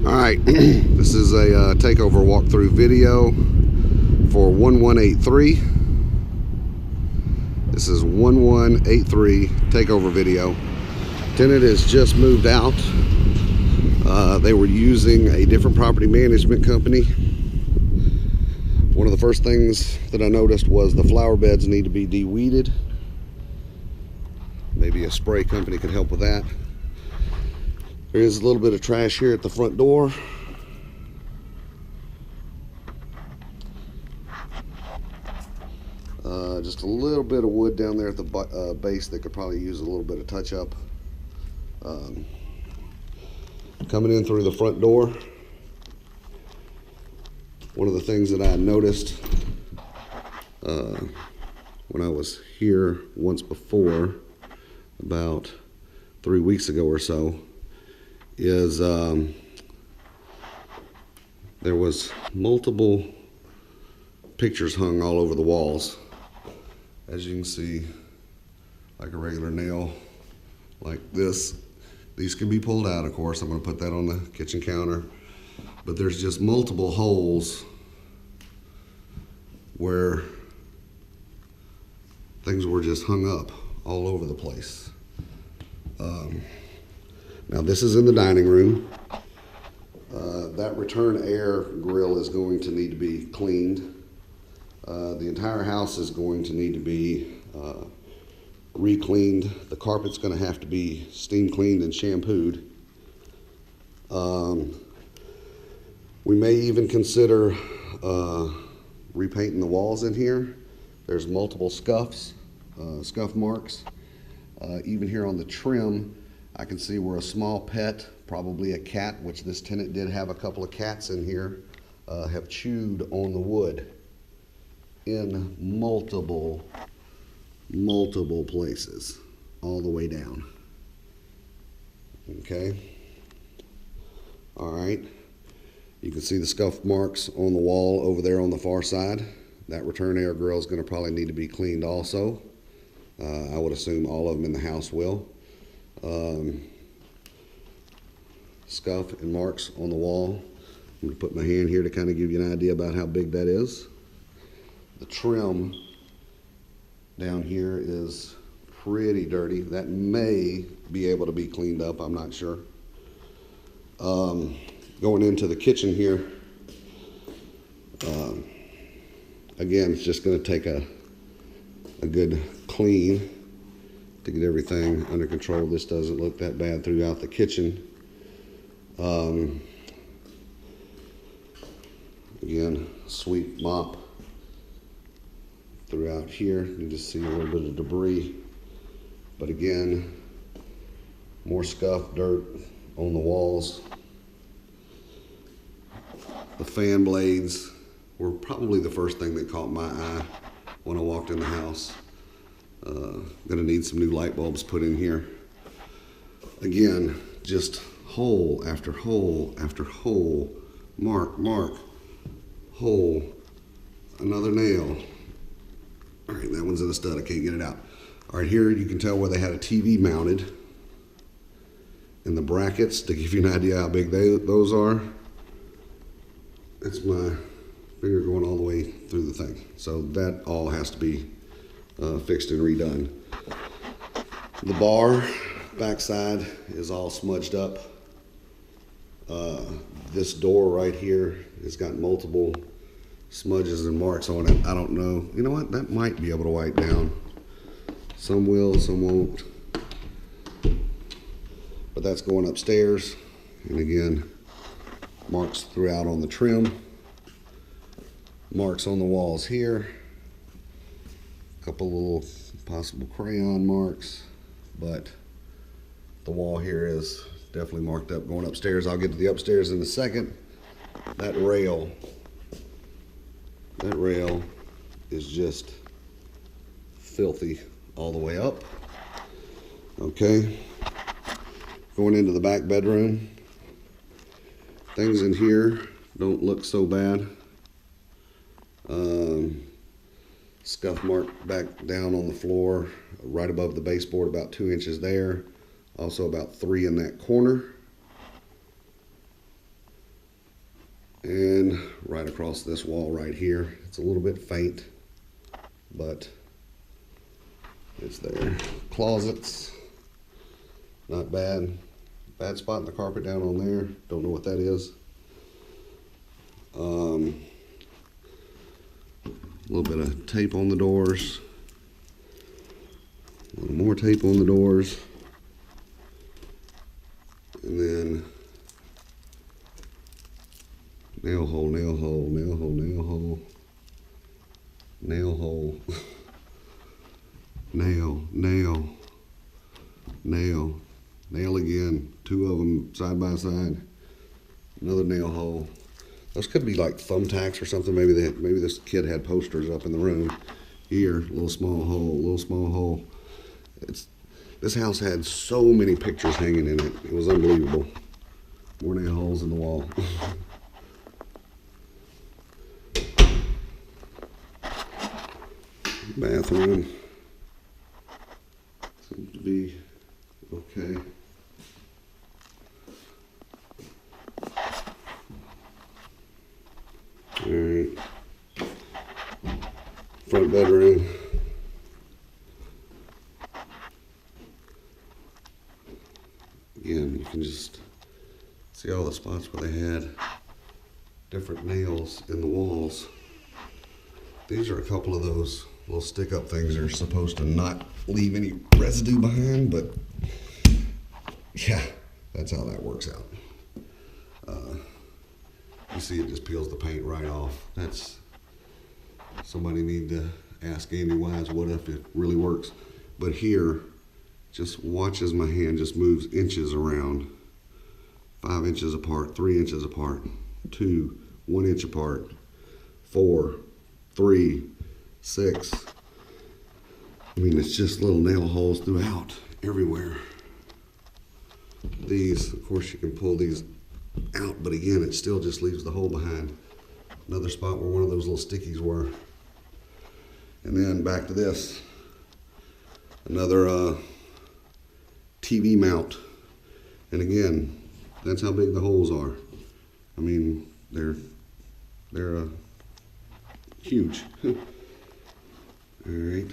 Alright, this is a takeover walkthrough video for 1183. This is 1183 takeover video. Tenant has just moved out. They were using a different property management company. One of the first things that I noticed was the flower beds need to be de-weeded. Maybe a spray company could help with that. There is a little bit of trash here at the front door. Just a little bit of wood down there at the base that could probably use a little bit of touch up. Coming in through the front door, one of the things that I noticed when I was here once before, about 3 weeks ago or so, is there was multiple pictures hung all over the walls. As you can see, like a regular nail like this. These can be pulled out, of course. I'm going to put that on the kitchen counter. But there's just multiple holes where things were just hung up all over the place. Now this is in the dining room. That return air grill is going to need to be cleaned. The entire house is going to need to be re-cleaned. The carpet's going to have to be steam cleaned and shampooed. We may even consider repainting the walls in here. There's multiple scuff marks. Even here on the trim, I can see where a small pet, probably a cat, which this tenant did have a couple of cats in here, have chewed on the wood in multiple places, all the way down. Okay. All right. You can see the scuff marks on the wall over there on the far side. That return air grill is going to probably need to be cleaned also. I would assume all of them in the house will. Scuff and marks on the wall. I'm going to put my hand here to kind of give you an idea about how big that is. The trim down here is pretty dirty. That may be able to be cleaned up, I'm not sure. Going into the kitchen here, again, it's just going to take a good clean to get everything under control. This doesn't look that bad throughout the kitchen. Again, sweep mop throughout here. You just see a little bit of debris, but again, more scuff, dirt on the walls. The fan blades were probably the first thing that caught my eye when I walked in the house. Gonna need some new light bulbs put in here. Again, just hole after hole after hole, mark, hole, another nail. All right, that one's in a stud, I can't get it out. All right, here you can tell where they had a TV mounted in the brackets to give you an idea how big those are. That's my finger going all the way through the thing. So that all has to be fixed and redone. The bar backside is all smudged up. This door right here has got multiple smudges and marks on it. I don't know. You know what? That might be able to wipe down. Some will, some won't. But that's going upstairs. And again, marks throughout on the trim. Marks on the walls here. A couple little possible crayon marks. But the wall here is definitely marked up. Going upstairs, I'll get to the upstairs in a second. That rail is just filthy all the way up. Okay. Going into the back bedroom. Things in here don't look so bad. Scuff mark back down on the floor, right above the baseboard, about 2 inches there. Also about 3 in that corner. right across this wall right here. It's a little bit faint, but it's there. Closets, not bad. Bad spot in the carpet down on there. Don't know what that is. A little bit of tape on the doors. A little more tape on the doors. And then nail hole, nail hole, nail hole, nail hole, nail hole, nail, nail, nail, nail again. Two of them side by side. Another nail hole. Those could be like thumbtacks or something. Maybe this kid had posters up in the room. Here, little small hole, little small hole. This house had so many pictures hanging in it. It was unbelievable. More nail holes in the wall. Bathroom seems to be okay. All right. Front bedroom. Again, you can just see all the spots where they had different nails in the walls. These are a couple of those little stick-up things that are supposed to not leave any residue behind, but yeah, that's how that works out. You see it just peels the paint right off. That's, somebody need to ask Andy Wise what if it really works. But here, just watch as my hand just moves inches around. 5 inches apart, 3 inches apart, 2, 1 inch apart, 4, 3, 6. I mean, it's just little nail holes throughout, everywhere. These, of course, you can pull these out, but again, it still just leaves the hole behind. Another spot where one of those little stickies were. And then back to this. Another TV mount. And again, that's how big the holes are. I mean, they're huge. All right.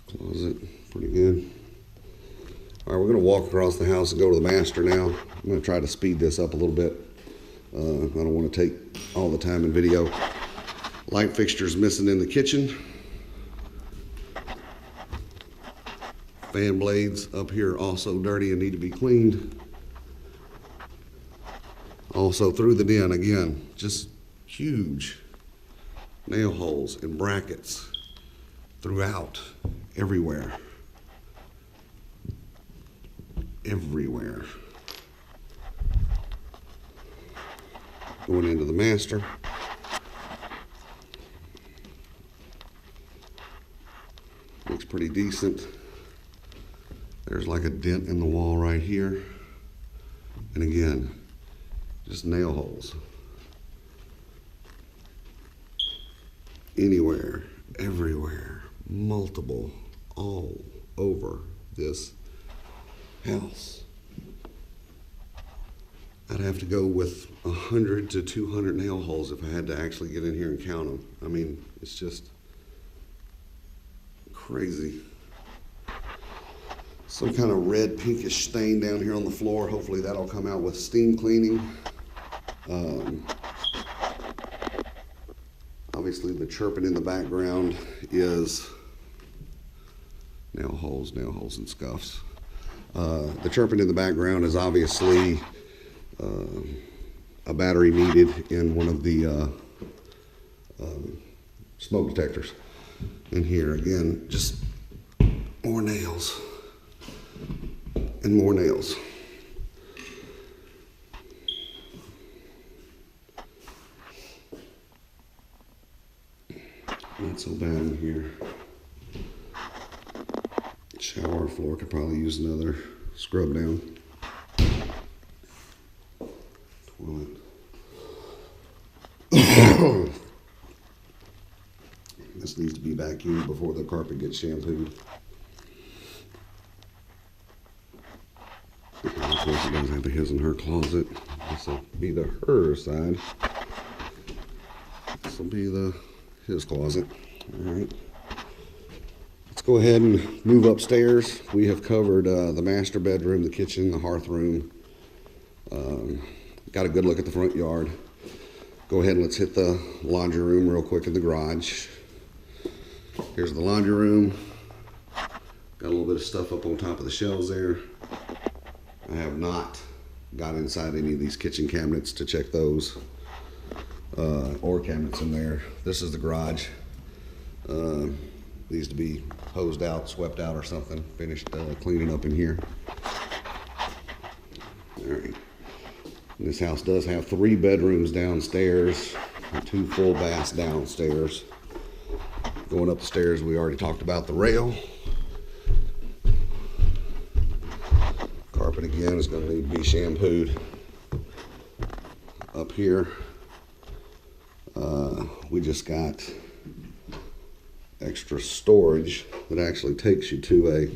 Closet, pretty good. All right, we're going to walk across the house and go to the master now. I'm going to try to speed this up a little bit. I don't want to take all the time in video. Light fixtures missing in the kitchen. Fan blades up here also dirty and need to be cleaned. Also through the den, again, just huge nail holes and brackets throughout, everywhere. Everywhere. Going into the master. Looks pretty decent. There's like a dent in the wall right here. And again, just nail holes. Anywhere, everywhere, multiple, all over this house. I'd have to go with 100 to 200 nail holes if I had to actually get in here and count them. I mean, it's just crazy. Some kind of red pinkish stain down here on the floor. Hopefully that'll come out with steam cleaning. Obviously the chirping in the background is nail holes and scuffs. The chirping in the background is obviously a battery needed in one of the smoke detectors. And here again, just more nails and more nails. Not so bad in here. Shower floor could probably use another scrub down. Toilet. This needs to be vacuumed before the carpet gets shampooed. course, it does have a his and her closet. This will be the her side. This will be the his closet. All right. Let's go ahead and move upstairs. We have covered the master bedroom, the kitchen, the hearth room. Got a good look at the front yard. Go ahead and let's hit the laundry room real quick in the garage. Here's the laundry room. Got a little bit of stuff up on top of the shelves there. I have not got inside any of these kitchen cabinets to check those or cabinets in there. This is the garage. Needs to be hosed out, swept out or something. Finished cleaning up in here. All right. This house does have 3 bedrooms downstairs and 2 full baths downstairs. Going up the stairs, we already talked about the rail. Carpet again is going to need to be shampooed. Up here, we just got extra storage that actually takes you to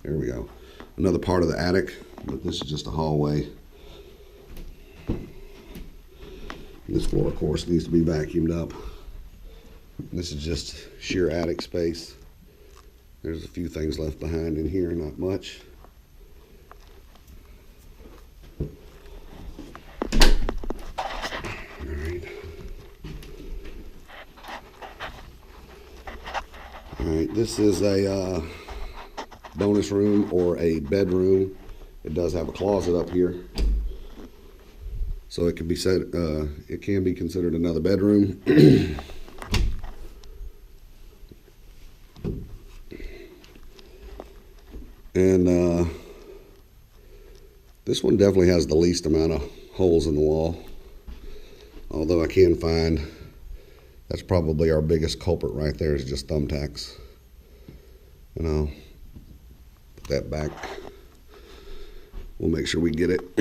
there we go, another part of the attic, but this is just a hallway. This floor, of course, needs to be vacuumed up. This is just sheer attic space. There's a few things left behind in here, not much. Alright, this is a bonus room or a bedroom. It does have a closet up here, so it can be said it can be considered another bedroom. And this one definitely has the least amount of holes in the wall, although I can find that's probably our biggest culprit right there, is just thumbtacks. And I'll put that back. We'll make sure we get it.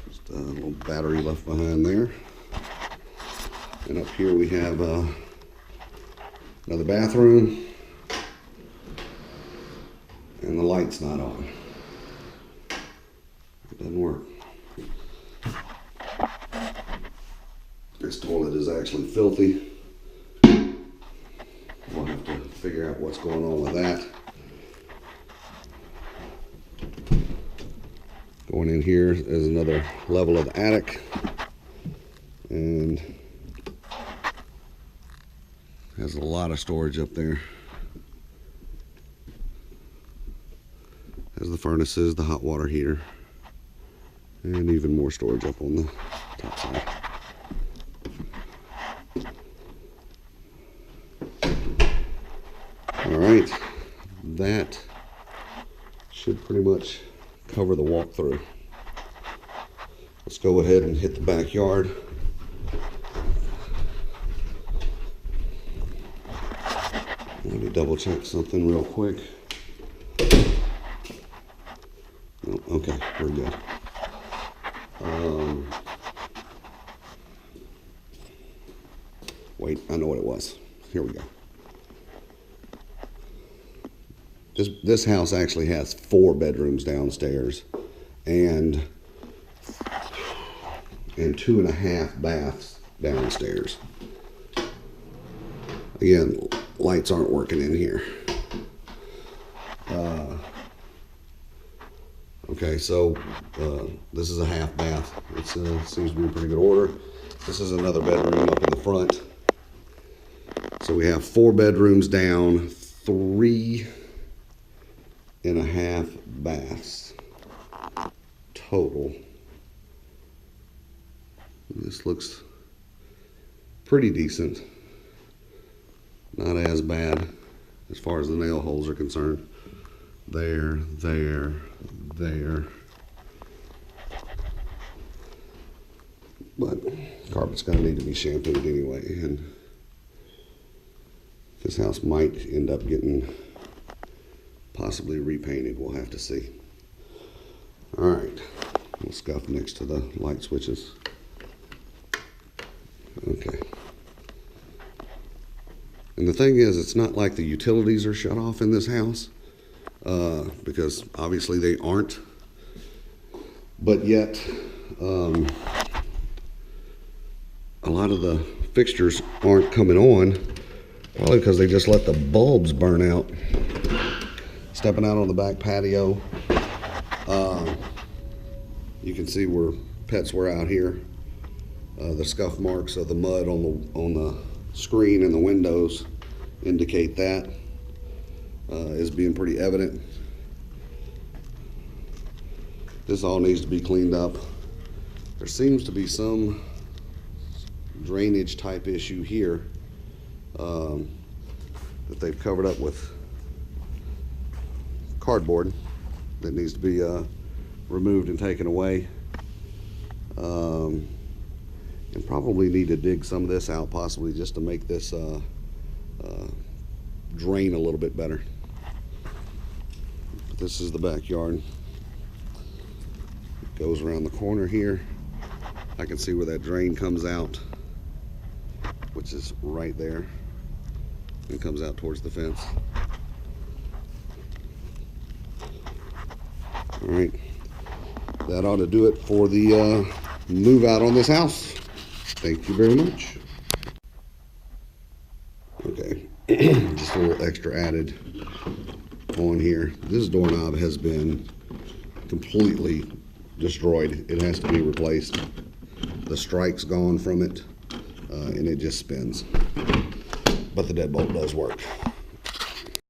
Just a little battery left behind there. And up here we have another bathroom. And the light's not on. It doesn't work. This toilet is actually filthy. We'll have to figure out what's going on with that. Going in here is another level of the attic. And has a lot of storage up there. Has the furnaces, the hot water heater, and even more storage up on the top side. All right, that should pretty much cover the walkthrough. Let's go ahead and hit the backyard. Let me double check something real quick. Oh, okay, we're good. Wait, I know what it was. Here we go. This house actually has 4 bedrooms downstairs and 2.5 baths downstairs. Again, lights aren't working in here. Okay, so this is a half bath. It seems to be in pretty good order. This is another bedroom up in the front. So we have 4 bedrooms down, 3.5 baths total. This looks pretty decent. Not as bad as far as the nail holes are concerned. There. But carpet's gonna need to be shampooed anyway, and this house might end up getting possibly repainted. We'll have to see. All right, we'll scuff next to the light switches. Okay. And the thing is, it's not like the utilities are shut off in this house. because obviously they aren't. But yet, a lot of the fixtures aren't coming on, probably because they just let the bulbs burn out. Stepping out on the back patio, you can see where pets were out here. The scuff marks of the mud on the screen and the windows indicate that is being pretty evident. This all needs to be cleaned up. There seems to be some drainage type issue here that they've covered up with cardboard that needs to be removed and taken away. And probably need to dig some of this out, possibly just to make this drain a little bit better. This is the backyard. It goes around the corner here. I can see where that drain comes out, which is right there, and comes out towards the fence. All right, that ought to do it for the move out on this house. Thank you very much. Okay, just a little extra added on here. This doorknob has been completely destroyed. It has to be replaced. The strike's gone from it, and it just spins. But the deadbolt does work.